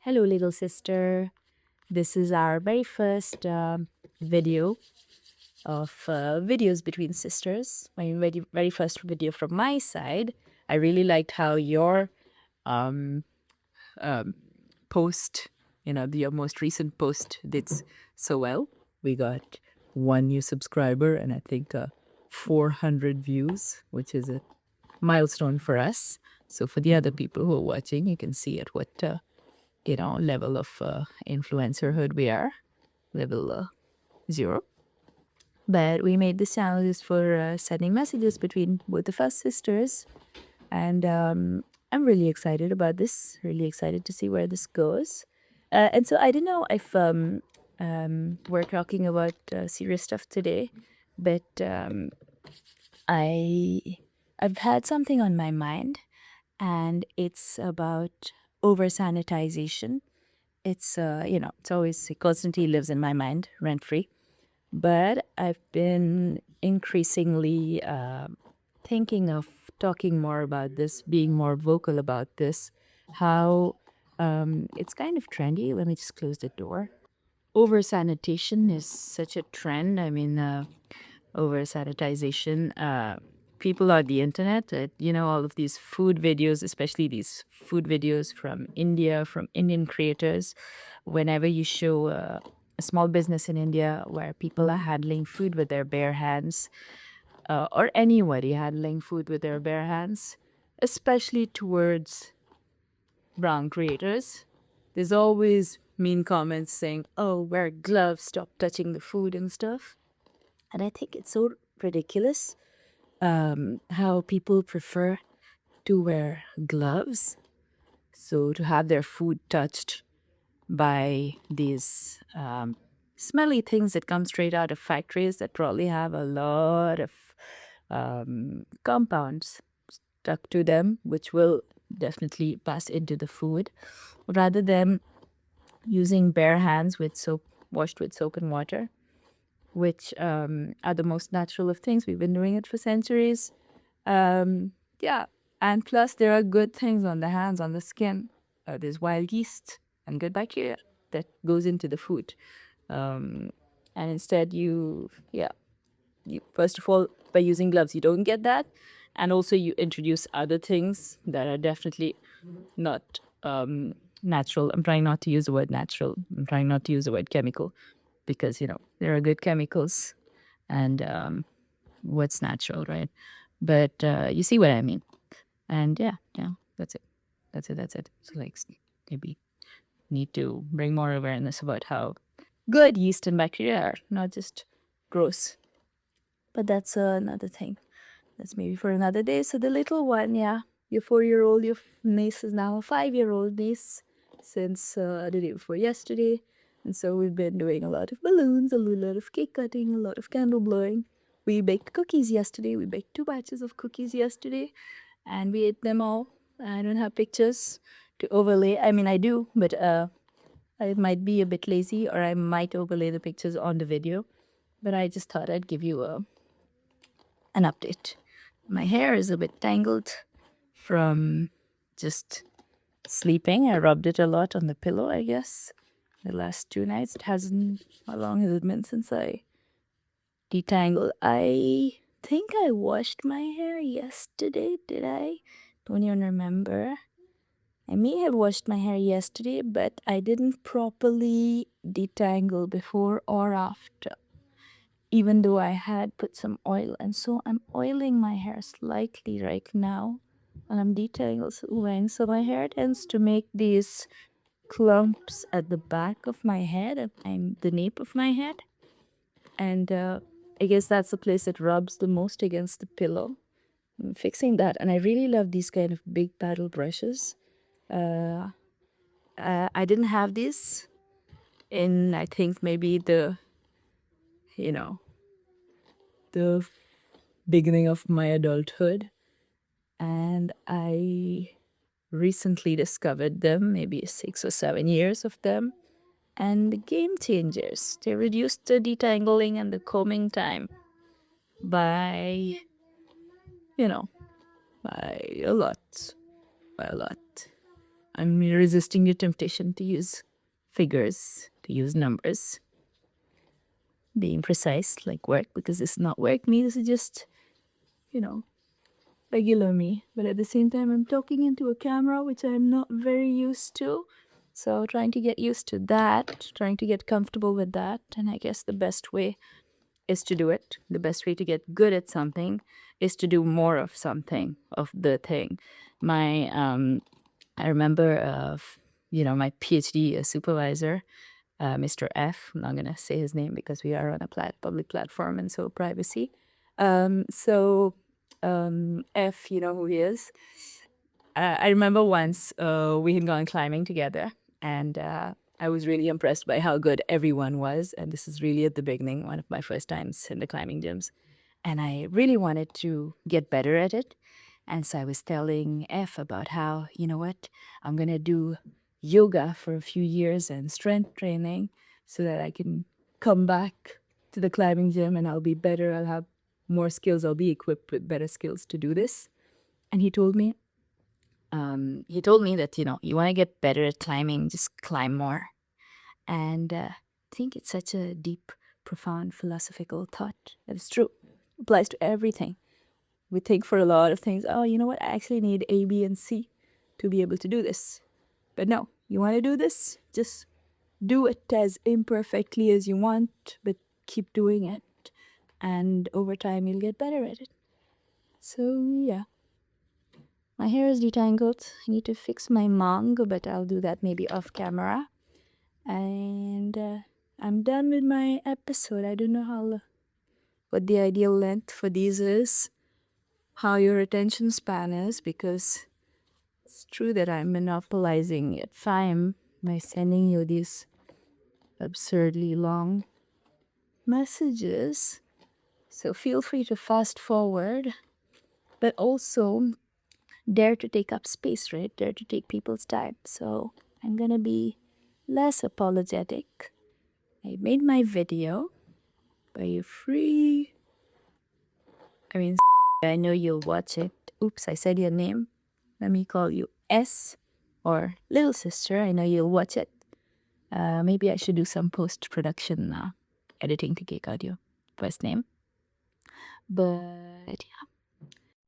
Hello, little sister. This is our very first video of videos between sisters. My very first video from my side. I really liked how your um, post, your most recent post did so well. We got one new subscriber and I think 400 views, which is a milestone for us. So for the other people who are watching, you can see at what level of influencerhood we are, level 0. But we made this channel just for sending messages between both of us sisters, and I'm really excited about this. Really excited to see where this goes. And so I don't know if we're talking about serious stuff today, but I've had something on my mind, and it's about over sanitization. It's it's always, it constantly lives in my mind rent free, but I've been increasingly thinking of talking more about this, being more vocal about this, how it's kind of trendy. Let me just close the door. Over sanitation is such a trend. I mean, over sanitization. People on the internet, all of these food videos, especially these food videos from India, from Indian creators, whenever you show a small business in India where people are handling food with their bare hands, or anybody handling food with their bare hands, especially towards brown creators, there's always mean comments saying, oh, wear gloves, stop touching the food and stuff. And I think it's so ridiculous how people prefer to wear gloves. So to have their food touched by these smelly things that come straight out of factories that probably have a lot of compounds stuck to them, which will definitely pass into the food, rather than using bare hands with soap, washed with soap and water, which are the most natural of things. We've been doing it for centuries. Yeah, and plus there are good things on the hands, on the skin. There's wild yeast and good bacteria that goes into the food. And instead you first of all, by using gloves, you don't get that. And also you introduce other things that are definitely not natural. I'm trying not to use the word natural. I'm trying not to use the word chemical, because, there are good chemicals and what's natural, right? But you see what I mean. And yeah, that's it. That's it. So like maybe need to bring more awareness about how good yeast and bacteria are, not just gross. But that's another thing. That's maybe for another day. So the little one, your 4-year-old, your niece is now a 5-year-old niece since the day before yesterday. And so we've been doing a lot of balloons, a lot of cake cutting, a lot of candle blowing. We baked cookies yesterday. We baked 2 batches of cookies yesterday, and we ate them all. I don't have pictures to overlay. I mean, I do, but I might be a bit lazy, or I might overlay the pictures on the video. But I just thought I'd give you an update. My hair is a bit tangled from just sleeping. I rubbed it a lot on the pillow, I guess, the last 2 nights. It hasn't, how long has it been since I detangled? I think I washed my hair yesterday, did I? Don't even remember. I may have washed my hair yesterday, but I didn't properly detangle before or after, even though I had put some oil. And so I'm oiling my hair slightly right now, and I'm detangling. So my hair tends to make these clumps at the back of my head, and the nape of my head. And I guess that's the place that rubs the most against the pillow. I'm fixing that. And I really love these kind of big paddle brushes. I didn't have these in, I think, maybe the beginning of my adulthood. And I recently discovered them, maybe 6 or 7 years of them. And the game changers. They reduced the detangling and the combing time by, by a lot. By a lot. I'm resisting the temptation to use figures, to use numbers, being precise like work, because this is not work. Me, this is just, regular me. But at the same time, I'm talking into a camera, which I'm not very used to. So trying to get used to that, trying to get comfortable with that. And I guess the best way is to do it. The best way to get good at something is to do more of something, of the thing. I remember my PhD supervisor, Mr. F. I'm not gonna say his name because we are on a public platform and so privacy. F, you know who he is. I remember once we had gone climbing together, and I was really impressed by how good everyone was. And this is really at the beginning, one of my first times in the climbing gyms. And I really wanted to get better at it. And so I was telling F about how, you know what, I'm going to do yoga for a few years and strength training so that I can come back to the climbing gym and I'll be better. I'll have more skills. I'll be equipped with better skills to do this. And he told me that, you want to get better at climbing, just climb more. And I think it's such a deep, profound philosophical thought. That is true. Applies to everything. We think for a lot of things, oh, you know what? I actually need A, B, and C to be able to do this. But no, you want to do this? Just do it as imperfectly as you want, but keep doing it. And over time, you'll get better at it. So, yeah. My hair is detangled. I need to fix my mong, but I'll do that maybe off camera. And I'm done with my episode. I don't know what the ideal length for these is, how your attention span is, because it's true that I'm monopolizing your time by sending you these absurdly long messages. So feel free to fast forward, but also dare to take up space, right? Dare to take people's time. So I'm gonna be less apologetic. I made my video. Are you free? I know you'll watch it. Oops, I said your name. Let me call you S or Little Sister. I know you'll watch it. Maybe I should do some post-production editing to get out your first name. But yeah.